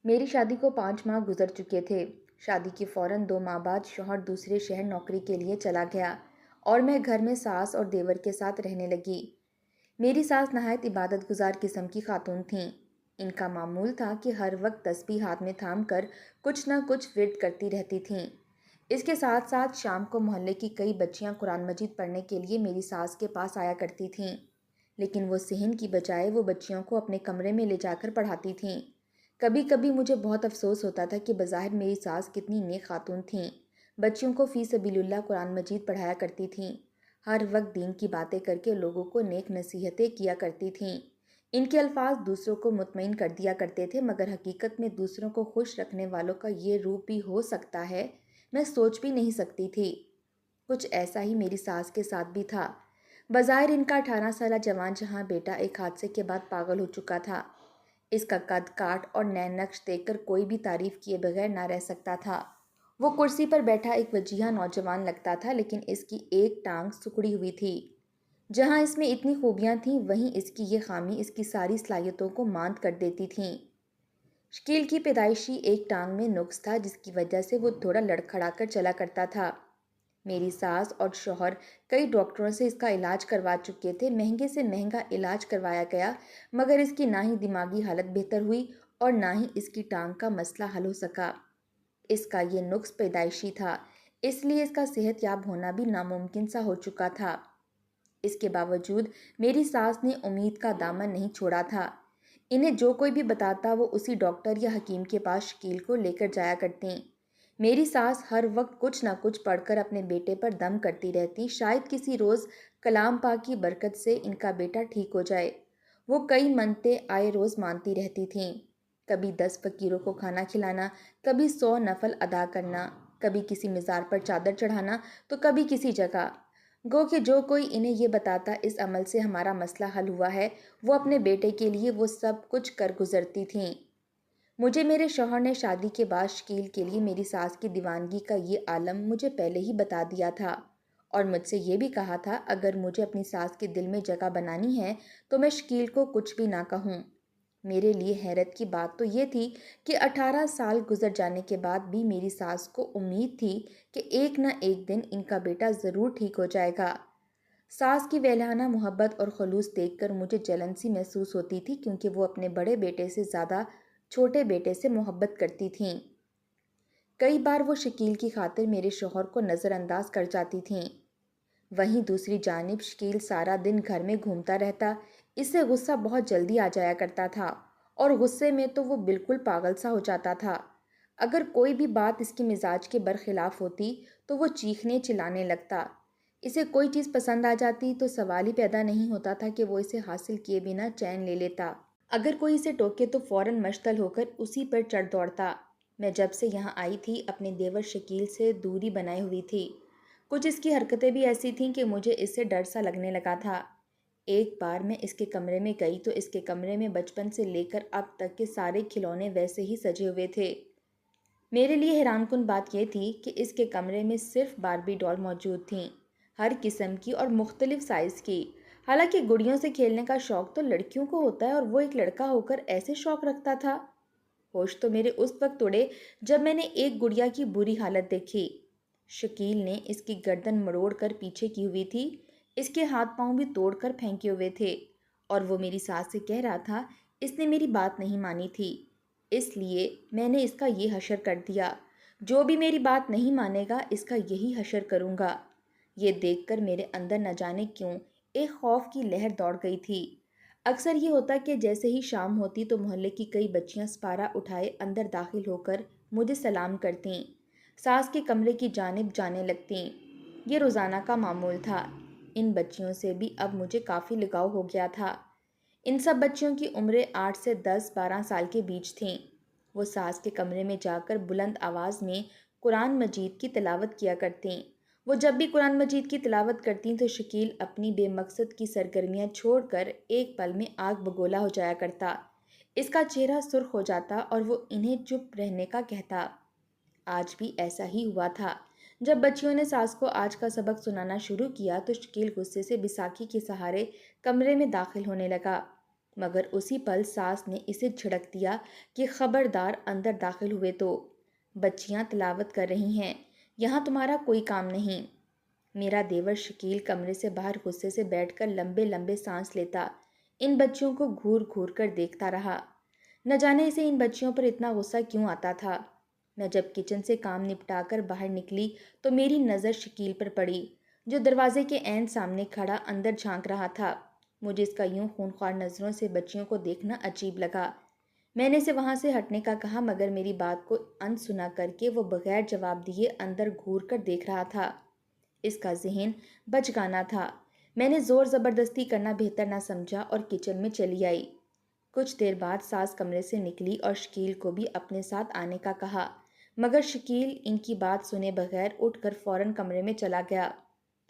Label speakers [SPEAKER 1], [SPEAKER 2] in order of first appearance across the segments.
[SPEAKER 1] میری شادی کو 5 ماہ گزر چکے تھے۔ شادی کے فوراً 2 ماہ بعد شوہر دوسرے شہر نوکری کے لیے چلا گیا اور میں گھر میں ساس اور دیور کے ساتھ رہنے لگی۔ میری ساس نہایت عبادت گزار قسم کی خاتون تھیں۔ ان کا معمول تھا کہ ہر وقت تسبیح ہاتھ میں تھام کر کچھ نہ کچھ ورد کرتی رہتی تھیں۔ اس کے ساتھ ساتھ شام کو محلے کی کئی بچیاں قرآن مجید پڑھنے کے لیے میری ساس کے پاس آیا کرتی تھیں، لیکن وہ صحن کی بجائے وہ بچیوں کو اپنے کمرے میں لے جا کر پڑھاتی تھیں۔ کبھی کبھی مجھے بہت افسوس ہوتا تھا کہ بظاہر میری ساس کتنی نیک خاتون تھیں، بچیوں کو فی سبیل اللہ قرآن مجید پڑھایا کرتی تھیں، ہر وقت دین کی باتیں کر کے لوگوں کو نیک نصیحتیں کیا کرتی تھیں۔ ان کے الفاظ دوسروں کو مطمئن کر دیا کرتے تھے، مگر حقیقت میں دوسروں کو خوش رکھنے والوں کا یہ روپ بھی ہو سکتا ہے، میں سوچ بھی نہیں سکتی تھی۔ کچھ ایسا ہی میری ساس کے ساتھ بھی تھا۔ بظاہر ان کا 18 سالہ جوان جہاں بیٹا ایک حادثے کے بعد پاگل ہو چکا تھا۔ اس کا قد کاٹ اور نین نقش دیکھ کر کوئی بھی تعریف کیے بغیر نہ رہ سکتا تھا۔ وہ کرسی پر بیٹھا ایک وجیہہ نوجوان لگتا تھا، لیکن اس کی ایک ٹانگ سکڑی ہوئی تھی۔ جہاں اس میں اتنی خوبیاں تھیں، وہیں اس کی یہ خامی اس کی ساری صلاحیتوں کو ماند کر دیتی تھیں۔ شکیل کی پیدائشی ایک ٹانگ میں نقص تھا، جس کی وجہ سے وہ تھوڑا لڑکھڑا کر چلا کرتا تھا۔ میری ساس اور شوہر کئی ڈاکٹروں سے اس کا علاج کروا چکے تھے، مہنگے سے مہنگا علاج کروایا گیا، مگر اس کی نہ ہی دماغی حالت بہتر ہوئی اور نہ ہی اس کی ٹانگ کا مسئلہ حل ہو سکا۔ اس کا یہ نقص پیدائشی تھا، اس لیے اس کا صحت یاب ہونا بھی ناممکن سا ہو چکا تھا۔ اس کے باوجود میری ساس نے امید کا دامن نہیں چھوڑا تھا۔ انہیں جو کوئی بھی بتاتا وہ اسی ڈاکٹر یا حکیم کے پاس شکیل کو لے کر جایا کرتیں۔ میری ساس ہر وقت کچھ نہ کچھ پڑھ کر اپنے بیٹے پر دم کرتی رہتی، شاید کسی روز کلام پاک کی برکت سے ان کا بیٹا ٹھیک ہو جائے۔ وہ کئی منتیں آئے روز مانتی رہتی تھیں، کبھی 10 فقیروں کو کھانا کھلانا، کبھی 100 نفل ادا کرنا، کبھی کسی مزار پر چادر چڑھانا تو کبھی کسی جگہ۔ گو کہ جو کوئی انہیں یہ بتاتا اس عمل سے ہمارا مسئلہ حل ہوا ہے، وہ اپنے بیٹے کے لیے وہ سب کچھ کر گزرتی تھیں۔ مجھے میرے شوہر نے شادی کے بعد شکیل کے لیے میری ساس کی دیوانگی کا یہ عالم مجھے پہلے ہی بتا دیا تھا، اور مجھ سے یہ بھی کہا تھا اگر مجھے اپنی ساس کے دل میں جگہ بنانی ہے تو میں شکیل کو کچھ بھی نہ کہوں۔ میرے لیے حیرت کی بات تو یہ تھی کہ 18 سال گزر جانے کے بعد بھی میری ساس کو امید تھی کہ ایک نہ ایک دن ان کا بیٹا ضرور ٹھیک ہو جائے گا۔ ساس کی ویلانہ محبت اور خلوص دیکھ کر مجھے جلن سی محسوس ہوتی تھی، کیونکہ وہ اپنے بڑے بیٹے سے زیادہ چھوٹے بیٹے سے محبت کرتی تھیں۔ کئی بار وہ شکیل کی خاطر میرے شوہر کو نظر انداز کر جاتی تھیں۔ وہیں دوسری جانب شکیل سارا دن گھر میں گھومتا رہتا، اس سے غصہ بہت جلدی آ جایا کرتا تھا، اور غصے میں تو وہ بالکل پاگل سا ہو جاتا تھا۔ اگر کوئی بھی بات اس کے مزاج کے برخلاف ہوتی تو وہ چیخنے چلانے لگتا۔ اسے کوئی چیز پسند آ جاتی تو سوال ہی پیدا نہیں ہوتا تھا کہ وہ اسے حاصل کیے بنا چین لے لیتا۔ اگر کوئی اسے ٹوکے تو فوراً مشتعل ہو کر اسی پر چڑھ دوڑتا۔ میں جب سے یہاں آئی تھی اپنے دیور شکیل سے دوری بنائے ہوئی تھی۔ کچھ اس کی حرکتیں بھی ایسی تھیں کہ مجھے اس سے ڈر سا لگنے لگا تھا۔ ایک بار میں اس کے کمرے میں گئی تو اس کے کمرے میں بچپن سے لے کر اب تک کے سارے کھلونے ویسے ہی سجے ہوئے تھے۔ میرے لیے حیران کن بات یہ تھی کہ اس کے کمرے میں صرف باربی ڈال موجود تھیں، ہر قسم کی اور مختلف سائز کی۔ حالانکہ گڑیوں سے کھیلنے کا شوق تو لڑکیوں کو ہوتا ہے، اور وہ ایک لڑکا ہو کر ایسے شوق رکھتا تھا۔ ہوش تو میرے اس وقت اڑے جب میں نے ایک گڑیا کی بری حالت دیکھی۔ شکیل نے اس کی گردن مروڑ کر پیچھے کی ہوئی تھی، اس کے ہاتھ پاؤں بھی توڑ کر پھینکے ہوئے تھے، اور وہ میری ساس سے کہہ رہا تھا اس نے میری بات نہیں مانی تھی، اس لیے میں نے اس کا یہ حشر کر دیا، جو بھی میری بات نہیں مانے گا اس کا یہی حشر کروں گا۔ یہ دیکھ کر میرے اندر نہ جانے کیوں ایک خوف کی لہر دوڑ گئی تھی۔ اکثر یہ ہوتا کہ جیسے ہی شام ہوتی تو محلے کی کئی بچیاں سپارہ اٹھائے اندر داخل ہو کر مجھے سلام کرتیں، ساس کے کمرے کی جانب جانے لگتیں۔ یہ روزانہ کا معمول تھا۔ ان بچیوں سے بھی اب مجھے کافی لگاؤ ہو گیا تھا۔ ان سب بچیوں کی عمریں 8 سے 10-12 سال کے بیچ تھیں۔ وہ ساس کے کمرے میں جا کر بلند آواز میں قرآن مجید کی تلاوت کیا کرتیں۔ وہ جب بھی قرآن مجید کی تلاوت کرتیں تو شکیل اپنی بے مقصد کی سرگرمیاں چھوڑ کر ایک پل میں آگ بگولا ہو جایا کرتا۔ اس کا چہرہ سرخ ہو جاتا اور وہ انہیں چپ رہنے کا کہتا۔ آج بھی ایسا ہی ہوا تھا۔ جب بچیوں نے ساس کو آج کا سبق سنانا شروع کیا تو شکیل غصے سے بیساکھی کے سہارے کمرے میں داخل ہونے لگا۔ مگر اسی پل ساس نے اسے جھڑک دیا کہ خبردار اندر داخل ہوئے تو بچیاں تلاوت کر رہی ہیں، یہاں تمہارا کوئی کام نہیں۔ میرا دیور شکیل کمرے سے باہر غصے سے بیٹھ کر لمبے لمبے سانس لیتا ان بچیوں کو گھور گھور کر دیکھتا رہا۔ نہ جانے اسے ان بچیوں پر اتنا غصہ کیوں آتا تھا۔ میں جب کچن سے کام نپٹا کر باہر نکلی تو میری نظر شکیل پر پڑی، جو دروازے کے عین سامنے کھڑا اندر جھانک رہا تھا۔ مجھے اس کا یوں خونخوار نظروں سے بچیوں کو دیکھنا عجیب لگا۔ میں نے اسے وہاں سے ہٹنے کا کہا، مگر میری بات کو انسنا کر کے وہ بغیر جواب دیے اندر گھور کر دیکھ رہا تھا۔ اس کا ذہن بچگانا تھا۔ میں نے زور زبردستی کرنا بہتر نہ سمجھا اور کچن میں چلی آئی۔ کچھ دیر بعد ساس کمرے سے نکلی اور شکیل کو بھی اپنے ساتھ آنے کا کہا، مگر شکیل ان کی بات سنے بغیر اٹھ کر فوراً کمرے میں چلا گیا۔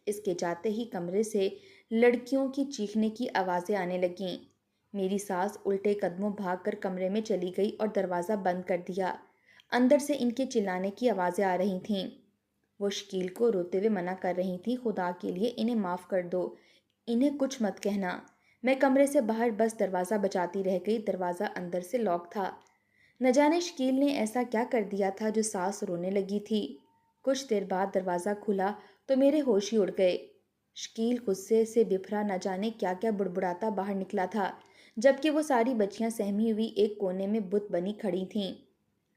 [SPEAKER 1] اس کے جاتے ہی کمرے سے لڑکیوں کی چیخنے کی آوازیں آنے لگیں۔ میری ساس الٹے قدموں بھاگ کر کمرے میں چلی گئی اور دروازہ بند کر دیا۔ اندر سے ان کے چلانے کی آوازیں آ رہی تھیں۔ وہ شکیل کو روتے ہوئے منع کر رہی تھی، خدا کے لیے انہیں معاف کر دو، انہیں کچھ مت کہنا۔ میں کمرے سے باہر بس دروازہ بجاتی رہ گئی، دروازہ اندر سے لاک تھا۔ نہ جانے شکیل نے ایسا کیا کر دیا تھا جو ساس رونے لگی تھی۔ کچھ دیر بعد دروازہ کھلا تو میرے ہوش ہی اڑ گئے۔ شکیل غصے سے بفرا نہ جانے کیا کیا بڑبڑاتا باہر نکلا تھا، جبکہ وہ ساری بچیاں سہمی ہوئی ایک کونے میں بت بنی کھڑی تھیں۔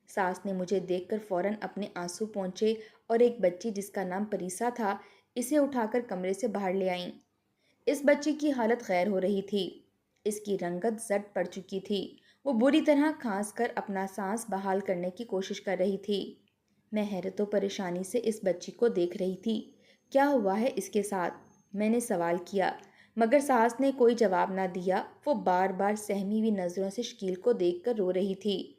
[SPEAKER 1] ساس نے مجھے دیکھ کر فوراً اپنے آنسو پونچھے اور ایک بچی جس کا نام پریسا تھا اسے اٹھا کر کمرے سے باہر لے آئیں۔ اس بچی کی حالت غیر ہو رہی تھی، اس کی رنگت زرد پڑ چکی تھی، وہ بری طرح کھانس کر اپنا سانس بحال کرنے کی کوشش کر رہی تھی۔ میں حیرت و پریشانی سے اس بچی کو دیکھ رہی تھی۔ کیا ہوا ہے اس کے ساتھ؟ میں نے سوال کیا، مگر ساس نے کوئی جواب نہ دیا۔ وہ بار بار سہمی ہوئی نظروں سے شکیل کو دیکھ کر رو رہی تھی۔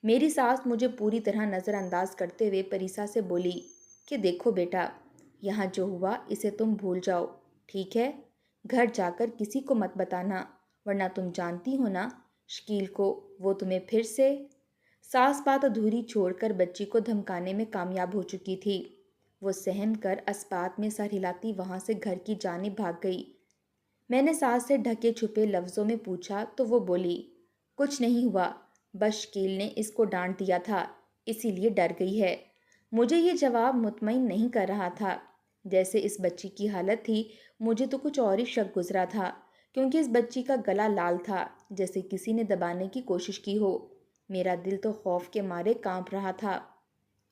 [SPEAKER 1] میری ساس مجھے پوری طرح نظر انداز کرتے ہوئے پریسا سے بولی کہ دیکھو بیٹا، یہاں جو ہوا اسے تم بھول جاؤ، ٹھیک ہے؟ گھر جا کر کسی کو مت بتانا، ورنہ تم جانتی ہو نا شکیل کو، وہ تمہیں پھر سے… ساس بات ادھوری چھوڑ کر بچی کو دھمکانے میں کامیاب ہو چکی تھی۔ وہ سہم کر اسپات میں سر ہلاتی وہاں سے گھر کی جانب بھاگ گئی۔ میں نے ساس سے ڈھکے چھپے لفظوں میں پوچھا تو وہ بولی، کچھ نہیں ہوا، بس شکیل نے اس کو ڈانٹ دیا تھا، اسی لیے ڈر گئی ہے۔ مجھے یہ جواب مطمئن نہیں کر رہا تھا۔ جیسے اس بچی کی حالت تھی، مجھے تو کچھ اور ہی شک گزرا تھا، کیونکہ اس بچی کا گلا لال تھا جیسے کسی نے دبانے کی کوشش کی ہو۔ میرا دل تو خوف کے مارے کانپ رہا تھا۔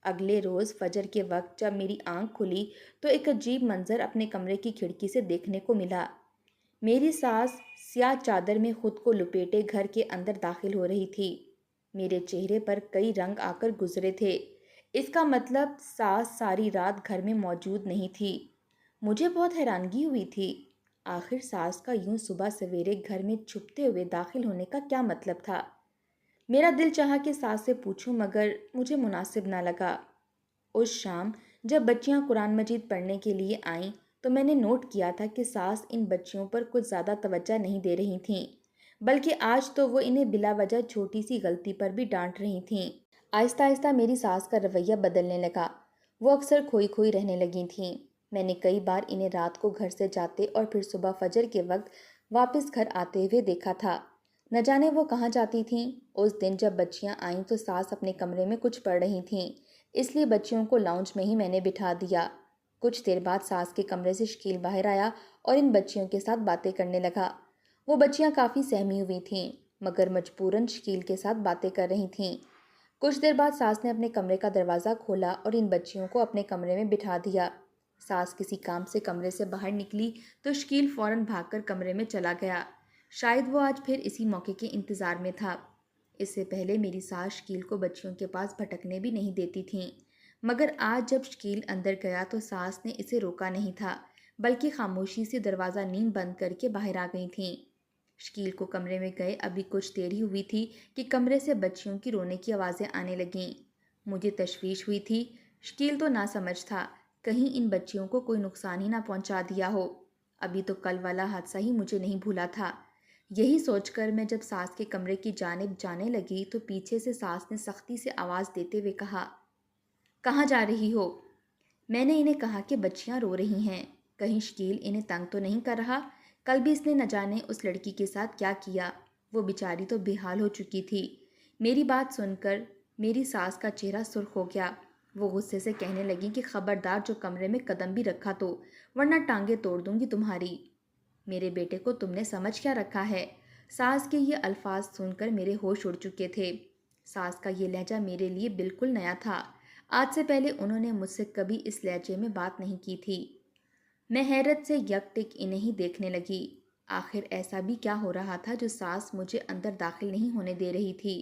[SPEAKER 1] اگلے روز فجر کے وقت جب میری آنکھ کھلی تو ایک عجیب منظر اپنے کمرے کی کھڑکی سے دیکھنے کو ملا۔ میری ساس سیاہ چادر میں خود کو لپیٹے گھر کے اندر داخل ہو رہی تھی۔ میرے چہرے پر کئی رنگ آ کر گزرے تھے۔ اس کا مطلب ساس ساری رات گھر میں موجود نہیں تھی۔ مجھے بہت حیرانگی ہوئی تھی، آخر ساس کا یوں صبح سویرے گھر میں چھپتے ہوئے داخل ہونے کا کیا مطلب تھا؟ میرا دل چاہا کہ ساس سے پوچھوں، مگر مجھے مناسب نہ لگا۔ اس شام جب بچیاں قرآن مجید پڑھنے کے لیے آئیں تو میں نے نوٹ کیا تھا کہ ساس ان بچیوں پر کچھ زیادہ توجہ نہیں دے رہی تھیں، بلکہ آج تو وہ انہیں بلا وجہ چھوٹی سی غلطی پر بھی ڈانٹ رہی تھیں۔ آہستہ آہستہ میری ساس کا رویہ بدلنے لگا، وہ اکثر کھوئی کھوئی رہنے لگی تھیں۔ میں نے کئی بار انہیں رات کو گھر سے جاتے اور پھر صبح فجر کے وقت واپس گھر آتے ہوئے دیکھا تھا۔ نہ جانے وہ کہاں جاتی تھیں۔ اس دن جب بچیاں آئیں تو ساس اپنے کمرے میں کچھ پڑھ رہی تھیں، اس لیے بچیوں کو لاؤنج میں ہی میں نے بٹھا دیا۔ کچھ دیر بعد ساس کے کمرے سے شکیل باہر آیا اور ان بچیوں کے ساتھ باتیں کرنے لگا۔ وہ بچیاں کافی سہمی ہوئی تھیں، مگر مجبوراً شکیل کے ساتھ باتیں کر رہی تھیں۔ کچھ دیر بعد ساس نے اپنے کمرے کا دروازہ کھولا اور ان بچیوں کو اپنے کمرے میں بٹھا دیا۔ ساس کسی کام سے کمرے سے باہر نکلی تو شکیل فوراً بھاگ کر کمرے میں چلا گیا۔ شاید وہ آج پھر اسی موقع کے انتظار میں تھا۔ اس سے پہلے میری ساس شکیل کو بچیوں کے پاس بھٹکنے بھی نہیں دیتی تھیں، مگر آج جب شکیل اندر گیا تو ساس نے اسے روکا نہیں تھا، بلکہ خاموشی سے دروازہ نیم بند کر کے باہر آ گئی تھیں۔ شکیل کو کمرے میں گئے ابھی کچھ دیر ہی ہوئی تھی کہ کمرے سے بچیوں کی رونے کی آوازیں آنے لگیں۔ مجھے تشویش ہوئی تھی، شکیل تو نہ سمجھ تھا کہیں ان بچیوں کو کوئی نقصان ہی نہ پہنچا دیا ہو۔ ابھی تو کل والا حادثہ ہی مجھے نہیں بھولا تھا۔ یہی سوچ کر میں جب ساس کے کمرے کی جانب جانے لگی تو پیچھے سے ساس نے سختی سے آواز دیتے ہوئے کہا، کہاں جا رہی ہو؟ میں نے انہیں کہا کہ بچیاں رو رہی ہیں، کہیں شکیل انہیں تنگ تو نہیں کر رہا؟ کل بھی اس نے نہ جانے اس لڑکی کے ساتھ کیا کیا، وہ بیچاری تو بے حال ہو چکی تھی۔ میری بات سن کر میری ساس کا چہرہ سرخ ہو گیا۔ وہ غصے سے کہنے لگی کہ خبردار جو کمرے میں قدم بھی رکھا تو ورنہ ٹانگیں توڑ دوں گی تمہاری۔ میرے بیٹے کو تم نے سمجھ کیا رکھا ہے؟ ساس کے یہ الفاظ سن کر میرے ہوش اڑ چکے تھے۔ ساس کا یہ لہجہ میرے لیے بالکل نیا تھا۔ آج سے پہلے انہوں نے مجھ سے کبھی اس لہجے میں بات نہیں کی تھی۔ میں حیرت سے یک ٹک انہیں ہی دیکھنے لگی۔ آخر ایسا بھی کیا ہو رہا تھا جو ساس مجھے اندر داخل نہیں ہونے دے رہی تھی؟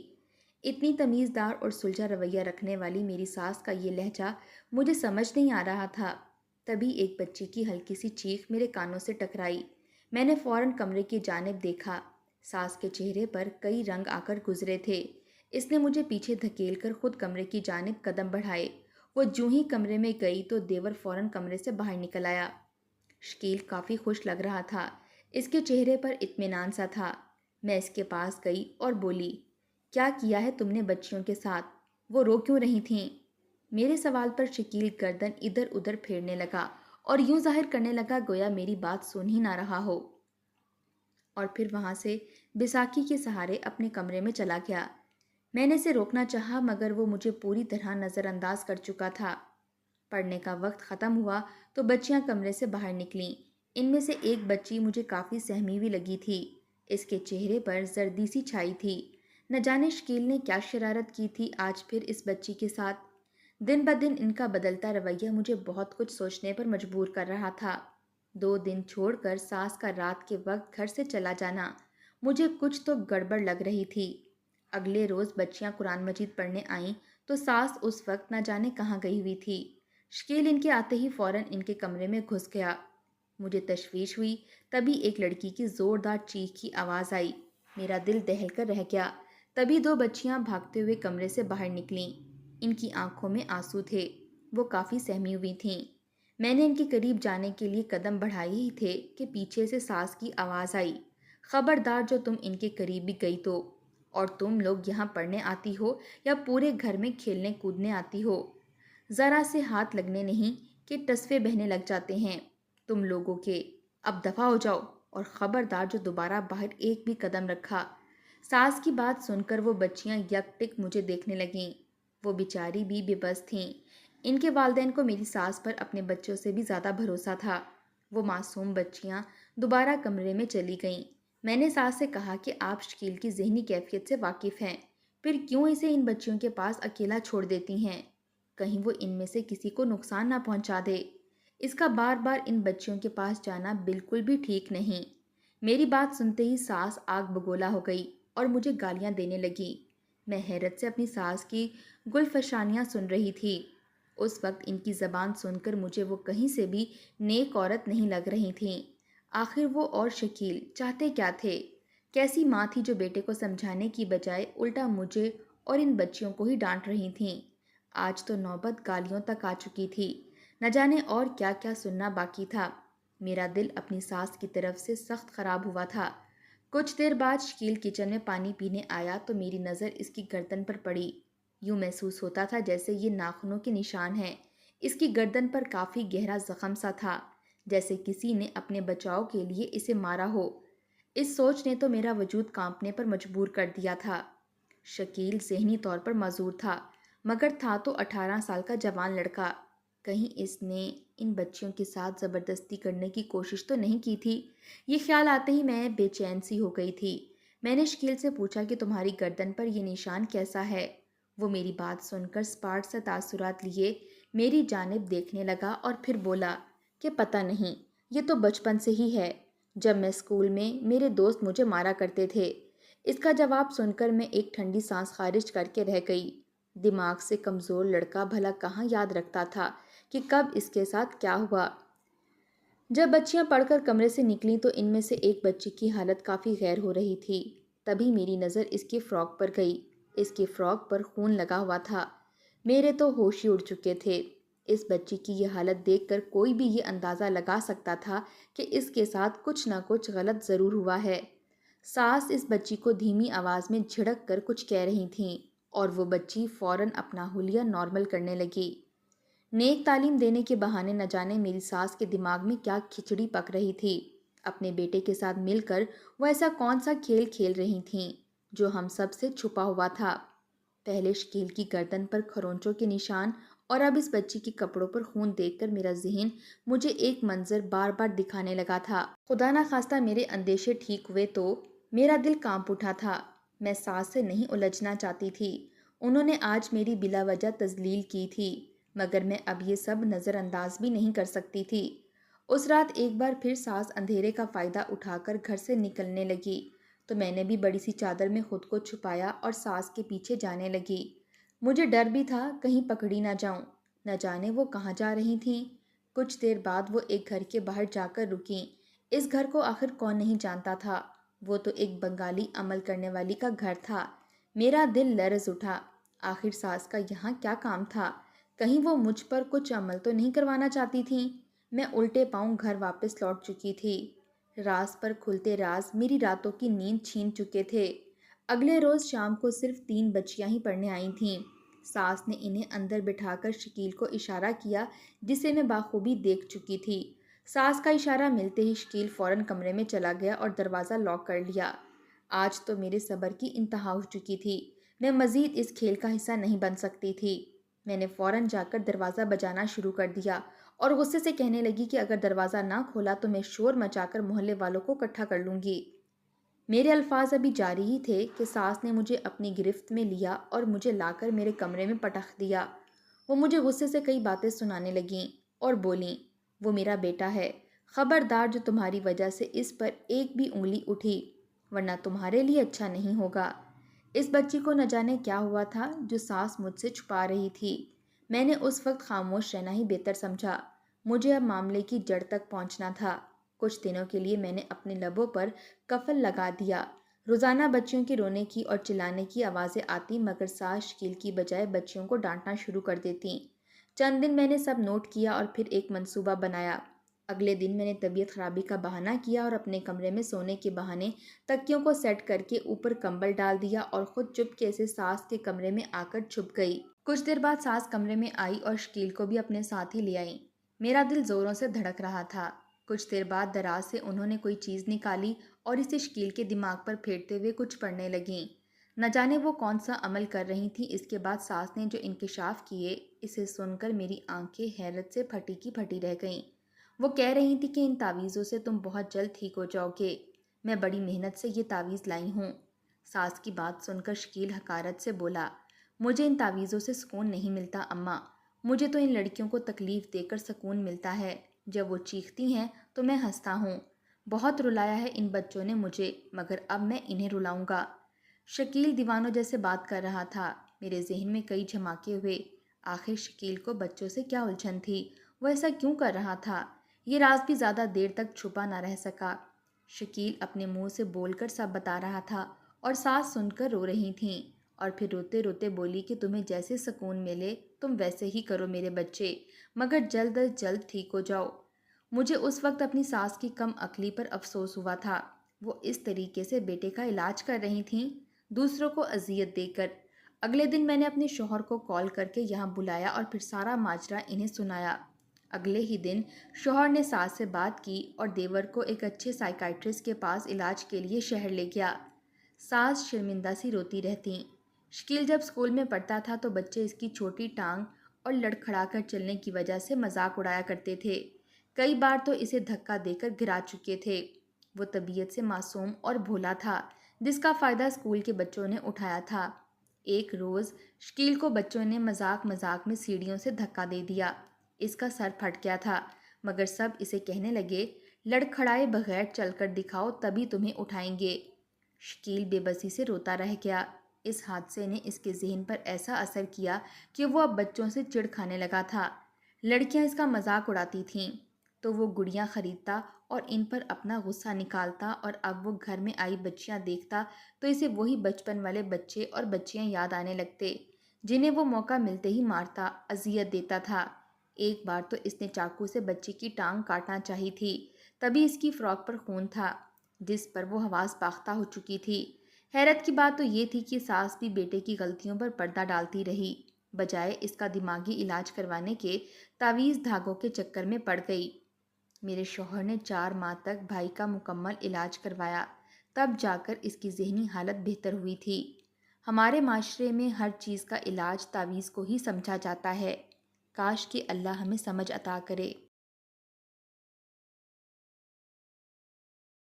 [SPEAKER 1] اتنی تمیزدار اور سلجھا رویہ رکھنے والی میری ساس کا یہ لہجہ مجھے سمجھ نہیں آ رہا تھا۔ تبھی ایک بچی کی ہلکی سی چیخ میرے کانوں سے ٹکرائی۔ میں نے فوراً کمرے کی جانب دیکھا۔ ساس کے چہرے پر کئی رنگ آ کر گزرے تھے۔ اس نے مجھے پیچھے دھکیل کر خود کمرے کی جانب قدم بڑھائے۔ وہ جوں ہی کمرے میں گئی تو دیور فوراً کمرے سے باہر نکل آیا۔ شکیل کافی خوش لگ رہا تھا۔ اس کے چہرے پر اطمینان سا تھا۔ میں اس کے پاس گئی اور بولی، کیا کیا ہے تم نے بچیوں کے ساتھ؟ وہ رو کیوں رہی تھیں؟ میرے سوال پر شکیل گردن ادھر ادھر پھیرنے لگا اور یوں ظاہر کرنے لگا گویا میری بات سن ہی نہ رہا ہو، اور پھر وہاں سے بیساکھی کے سہارے اپنے کمرے میں چلا گیا۔ میں نے اسے روکنا چاہا مگر وہ مجھے پوری طرح نظر انداز کر چکا تھا۔ پڑھنے کا وقت ختم ہوا تو بچیاں کمرے سے باہر نکلیں۔ ان میں سے ایک بچی مجھے کافی سہمی ہوئی لگی تھی۔ اس کے چہرے پر زردی سی چھائی تھی۔ نہ جانے شکیل نے کیا شرارت کی تھی آج پھر اس بچی کے ساتھ۔ دن بدن ان کا بدلتا رویہ مجھے بہت کچھ سوچنے پر مجبور کر رہا تھا۔ 2 دن چھوڑ کر ساس کا رات کے وقت گھر سے چلا جانا مجھے کچھ تو گڑبڑ لگ رہی تھی۔ اگلے روز بچیاں قرآن مجید پڑھنے آئیں تو ساس اس وقت نہ جانے کہاں گئی ہوئی تھی۔ شکیل ان کے آتے ہی فوراً ان کے کمرے میں گھس گیا۔ مجھے تشویش ہوئی۔ تبھی ایک لڑکی کی زوردار چیخ کی آواز آئی۔ میرا دل دہل کر رہ گیا۔ تبھی 2 بچیاں بھاگتے ہوئے کمرے سے باہر نکلیں۔ ان کی آنکھوں میں آنسو تھے۔ وہ کافی سہمی ہوئی تھیں۔ میں نے ان کے قریب جانے کے لیے قدم بڑھائے ہی تھے کہ پیچھے سے ساس کی آواز آئی، خبردار جو تم ان کے قریب بھی گئی تو، اور تم لوگ یہاں پڑھنے آتی ہو یا پورے گھر میں کھیلنے کودنے آتی ہو؟ ذرا سے ہاتھ لگنے نہیں کہ ٹسفے بہنے لگ جاتے ہیں تم لوگوں کے۔ اب دفع ہو جاؤ، اور خبردار جو دوبارہ باہر ایک بھی قدم رکھا۔ ساس کی بات سن کر وہ بچیاں یک ٹک مجھے دیکھنے لگیں۔ وہ بیچاری بھی بے بس تھیں۔ ان کے والدین کو میری ساس پر اپنے بچوں سے بھی زیادہ بھروسہ تھا۔ وہ معصوم بچیاں دوبارہ کمرے میں چلی گئیں۔ میں نے ساس سے کہا کہ آپ شکیل کی ذہنی کیفیت سے واقف ہیں، پھر کیوں اسے ان بچیوں کے پاس اکیلا چھوڑ دیتی ہیں؟ کہیں وہ ان میں سے کسی کو نقصان نہ پہنچا دے۔ اس کا بار بار ان بچیوں کے پاس جانا بالکل بھی ٹھیک نہیں۔ میری بات سنتے ہی ساس آگ بگولا ہو گئی اور مجھے گالیاں دینے لگی۔ میں حیرت سے اپنی ساس کی گلفشانیاں سن رہی تھی۔ اس وقت ان کی زبان سن کر مجھے وہ کہیں سے بھی نیک عورت نہیں لگ رہی تھیں۔ آخر وہ اور شکیل چاہتے کیا تھے؟ کیسی ماں تھی جو بیٹے کو سمجھانے کی بجائے الٹا مجھے اور ان بچیوں کو ہی ڈانٹ رہی تھیں؟ آج تو نوبت گالیوں تک آ چکی تھی۔ نہ جانے اور کیا کیا سننا باقی تھا۔ میرا دل اپنی ساس کی طرف سے سخت خراب ہوا تھا۔ کچھ دیر بعد شکیل کچن میں پانی پینے آیا تو میری نظر اس کی گردن پر پڑی۔ یوں محسوس ہوتا تھا جیسے یہ ناخنوں کے نشان ہیں۔ اس کی گردن پر کافی گہرا زخم سا تھا، جیسے کسی نے اپنے بچاؤ کے لیے اسے مارا ہو۔ اس سوچ نے تو میرا وجود کانپنے پر مجبور کر دیا تھا۔ شکیل ذہنی طور پر معذور تھا، مگر تھا تو 18 سال کا جوان لڑکا۔ کہیں اس نے ان بچیوں کے ساتھ زبردستی کرنے کی کوشش تو نہیں کی تھی؟ یہ خیال آتے ہی میں بے چین سی ہو گئی تھی۔ میں نے شکیل سے پوچھا کہ تمہاری گردن پر یہ نشان کیسا ہے؟ وہ میری بات سن کر سپاٹ سے تاثرات لیے میری جانب دیکھنے لگا اور پھر بولا کہ پتہ نہیں، یہ تو بچپن سے ہی ہے، جب میں اسکول میں میرے دوست مجھے مارا کرتے تھے۔ اس کا جواب سن کر میں ایک ٹھنڈی سانس خارج کر کے رہ گئی۔ دماغ سے کمزور لڑکا بھلا کہاں یاد رکھتا تھا کہ کب اس کے ساتھ کیا ہوا۔ جب بچیاں پڑھ کر کمرے سے نکلیں تو ان میں سے ایک بچی کی حالت کافی غیر ہو رہی تھی۔ تبھی میری نظر اس کی فراک پر گئی۔ اس کی فراک پر خون لگا ہوا تھا۔ میرے تو ہوش ہی اڑ چکے تھے۔ اس بچی کی یہ حالت دیکھ کر کوئی بھی یہ اندازہ لگا سکتا تھا کہ اس کے ساتھ کچھ نہ کچھ غلط ضرور ہوا ہے۔ ساس اس بچی کو دھیمی آواز میں جھڑک کر کچھ کہہ رہی تھیں اور وہ بچی فوراً اپنا حلیہ نارمل کرنے لگی۔ نیک تعلیم دینے کے بہانے نہ جانے میری ساس کے دماغ میں کیا کھچڑی پک رہی تھی۔ اپنے بیٹے کے ساتھ مل کر وہ ایسا کون سا کھیل کھیل رہی تھیں جو ہم سب سے چھپا ہوا تھا؟ پہلے شکیل کی گردن پر کھرونچوں کے نشان اور اب اس بچی کے کپڑوں پر خون دیکھ کر میرا ذہن مجھے ایک منظر بار بار دکھانے لگا تھا۔ خدا نہ خواستہ میرے اندیشے ٹھیک ہوئے تو میرا دل کانپ اٹھا تھا۔ میں ساس سے نہیں الجھنا چاہتی تھی۔ انہوں نے آج میری بلا وجہ تذلیل کی تھی، مگر میں اب یہ سب نظر انداز بھی نہیں کر سکتی تھی۔ اس رات ایک بار پھر ساس اندھیرے کا فائدہ اٹھا کر گھر سے نکلنے لگی تو میں نے بھی بڑی سی چادر میں خود کو چھپایا اور ساس کے پیچھے جانے لگی۔ مجھے ڈر بھی تھا کہیں پکڑی نہ جاؤں، نہ جانے وہ کہاں جا رہی تھیں۔ کچھ دیر بعد وہ ایک گھر کے باہر جا کر رکیں۔ اس گھر کو آخر کون نہیں جانتا تھا، وہ تو ایک بنگالی عمل کرنے والی کا گھر تھا۔ میرا دل لرز اٹھا۔ آخر ساس کا یہاں کیا کام تھا؟ کہیں وہ مجھ پر کچھ عمل تو نہیں کروانا چاہتی تھیں؟ میں الٹے پاؤں گھر واپس لوٹ چکی تھی۔ راز پر کھلتے راز میری راتوں کی نیند چھین چکے تھے۔ اگلے روز شام کو صرف 3 بچیاں ہی پڑھنے آئی تھیں۔ ساس نے انہیں اندر بٹھا کر شکیل کو اشارہ کیا جسے میں بخوبی دیکھ چکی تھی۔ ساس کا اشارہ ملتے ہی شکیل فوراً کمرے میں چلا گیا اور دروازہ لاک کر لیا۔ آج تو میرے صبر کی انتہا ہو چکی تھی۔ میں مزید اس کھیل کا حصہ نہیں بن سکتی تھی۔ میں نے فوراً جا کر دروازہ بجانا شروع کر دیا اور غصے سے کہنے لگی کہ اگر دروازہ نہ کھولا تو میں شور مچا کر محلے والوں کو اکٹھا کر لوں گی۔ میرے الفاظ ابھی جاری ہی تھے کہ ساس نے مجھے اپنی گرفت میں لیا اور مجھے لا کر میرے کمرے میں پٹخ دیا۔ وہ مجھے غصے سے کئی باتیں سنانے لگیں اور بولیں، وہ میرا بیٹا ہے، خبردار جو تمہاری وجہ سے اس پر ایک بھی انگلی اٹھی ورنہ تمہارے لیے اچھا نہیں ہوگا۔ اس بچی کو نہ جانے کیا ہوا تھا جو ساس مجھ سے چھپا رہی تھی۔ میں نے اس وقت خاموش رہنا ہی بہتر سمجھا۔ مجھے اب معاملے کی جڑ تک پہنچنا تھا۔ کچھ دنوں کے لیے میں نے اپنے لبوں پر قفل لگا دیا۔ روزانہ بچیوں کے رونے کی اور چلانے کی آوازیں آتی مگر ساس شکیل کی بجائے بچیوں کو ڈانٹنا شروع کر دیتی۔ چند دن میں نے سب نوٹ کیا اور پھر ایک منصوبہ بنایا۔ اگلے دن میں نے طبیعت خرابی کا بہانہ کیا اور اپنے کمرے میں سونے کے بہانے تکیوں کو سیٹ کر کے اوپر کمبل ڈال دیا اور خود چپکے سے ساس کے کمرے میں آ کر چھپ گئی۔ کچھ دیر بعد ساس کمرے میں آئی اور شکیل کو بھی اپنے ساتھ ہی لے آئی۔ میرا دل زوروں سے دھڑک رہا تھا۔ کچھ دیر بعد دراز سے انہوں نے کوئی چیز نکالی اور اسے شکیل کے دماغ پر پھیرتے ہوئے کچھ پڑھنے لگیں۔ نہ جانے وہ کون سا عمل کر رہی تھیں۔ اس کے بعد ساس نے جو انکشاف کیے اسے سن کر میری آنکھیں حیرت سے پھٹی کی پھٹی رہ گئیں۔ وہ کہہ رہی تھی کہ ان تعویذوں سے تم بہت جلد ٹھیک ہو جاؤ گے۔ میں بڑی محنت سے یہ تعویذ لائی ہوں۔ ساس کی بات سن کر شکیل حقارت سے بولا، مجھے ان تعویذوں سے سکون نہیں ملتا اماں، مجھے تو ان لڑکیوں کو تکلیف دے کر سکون ملتا ہے۔ جب وہ چیختی ہیں تو میں ہنستا ہوں۔ بہت رلایا ہے ان بچوں نے مجھے مگر اب میں انہیں رلاؤں گا۔ شکیل دیوانوں جیسے بات کر رہا تھا۔ میرے ذہن میں کئی جھماکے ہوئے۔ آخر شکیل کو بچوں سے کیا الجھن تھی؟ وہ ایسا کیوں کر رہا تھا؟ یہ راز بھی زیادہ دیر تک چھپا نہ رہ سکا۔ شکیل اپنے منہ سے بول کر سب بتا رہا تھا اور ساس سن کر رو رہی تھیں اور پھر روتے روتے بولی کہ تمہیں جیسے سکون ملے تم ویسے ہی کرو میرے بچے، مگر جلد از جلد ٹھیک ہو جاؤ۔ مجھے اس وقت اپنی ساس کی کم عقلی پر افسوس ہوا تھا۔ وہ اس طریقے سے بیٹے کا علاج کر رہی تھیں، دوسروں کو اذیت دے کر۔ اگلے دن میں نے اپنے شوہر کو کال کر کے یہاں بلایا اور پھر سارا ماجرا انہیں سنایا۔ اگلے ہی دن شوہر نے ساس سے بات کی اور دیور کو ایک اچھے سائیکائٹرسٹ کے پاس علاج کے لیے شہر لے گیا۔ ساس شرمندہ سی روتی رہتیں۔ شکیل جب اسکول میں پڑھتا تھا تو بچے اس کی چھوٹی ٹانگ اور لڑکھڑا کر چلنے کی وجہ سے مذاق اڑایا کرتے تھے۔ کئی بار تو اسے دھکا دے کر گرا چکے تھے۔ وہ طبیعت سے معصوم اور بھولا تھا جس کا فائدہ اسکول کے بچوں نے اٹھایا تھا۔ ایک روز شکیل کو بچوں نے مذاق مذاق میں سیڑھیوں سے دھکا دے دیا۔ اس کا سر پھٹ گیا تھا مگر سب اسے کہنے لگے، لڑکھڑائے بغیر چل کر دکھاؤ تبھی تمہیں اٹھائیں گے۔ شکیل بے بسی سے روتا رہ گیا۔ اس حادثے نے اس کے ذہن پر ایسا اثر کیا کہ وہ اب بچوں سے چڑ کھانے لگا تھا۔ لڑکیاں اس کا مذاق اڑاتی تھیں تو وہ گڑیاں خریدتا اور ان پر اپنا غصہ نکالتا اور اب وہ گھر میں آئی بچیاں دیکھتا تو اسے وہی بچپن والے بچے اور بچیاں یاد آنے لگتے جنہیں وہ موقع ملتے ہی مارتا، اذیت دیتا تھا۔ ایک بار تو اس نے چاقو سے بچی کی ٹانگ کاٹنا چاہی تھی، تبھی اس کی فراک پر خون تھا جس پر وہ حواس باختہ ہو چکی تھی۔ حیرت کی بات تو یہ تھی کہ ساس بھی بیٹے کی غلطیوں پر پردہ ڈالتی رہی، بجائے اس کا دماغی علاج کروانے کے تعویذ دھاگوں کے چکر میں پڑ گئی۔ میرے شوہر نے 4 ماہ تک بھائی کا مکمل علاج کروایا، تب جا کر اس کی ذہنی حالت بہتر ہوئی تھی۔ ہمارے معاشرے میں ہر چیز کا علاج تعویذ کو ہی سمجھا جاتا ہے۔ کاش کہ اللہ ہمیں سمجھ عطا کرے۔